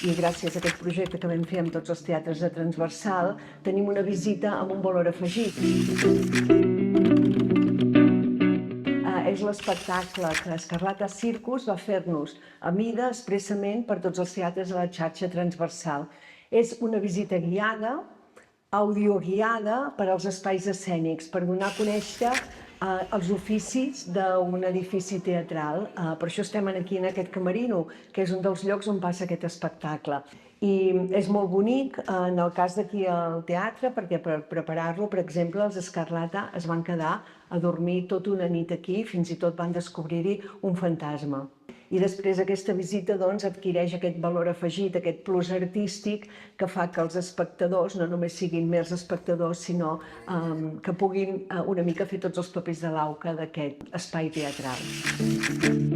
i gràcies a aquest projecte que vam fer amb tots els teatres de Transversal, tenim una visita amb un valor afegit. És l'espectacle que Escarlata Circus va fer-nos a mida expressament per tots els teatres de la xarxa Transversal. És una visita guiada, audioguiada per als espais escènics, per donar a conèixer els oficis d'un edifici teatral. Per això estem aquí en aquest camerino, que és un dels llocs on passa aquest espectacle. I és molt bonic en el cas d'aquí al teatre, perquè per preparar-lo, per exemple, els Escarlata es van quedar a dormir tota una nit aquí, fins i tot van descobrir-hi un fantasma. I després aquesta visita doncs, adquireix aquest valor afegit, aquest plus artístic que fa que els espectadors no només siguin mers espectadors, sinó que puguin una mica fer tots els papers de l'auca d'aquest espai teatral.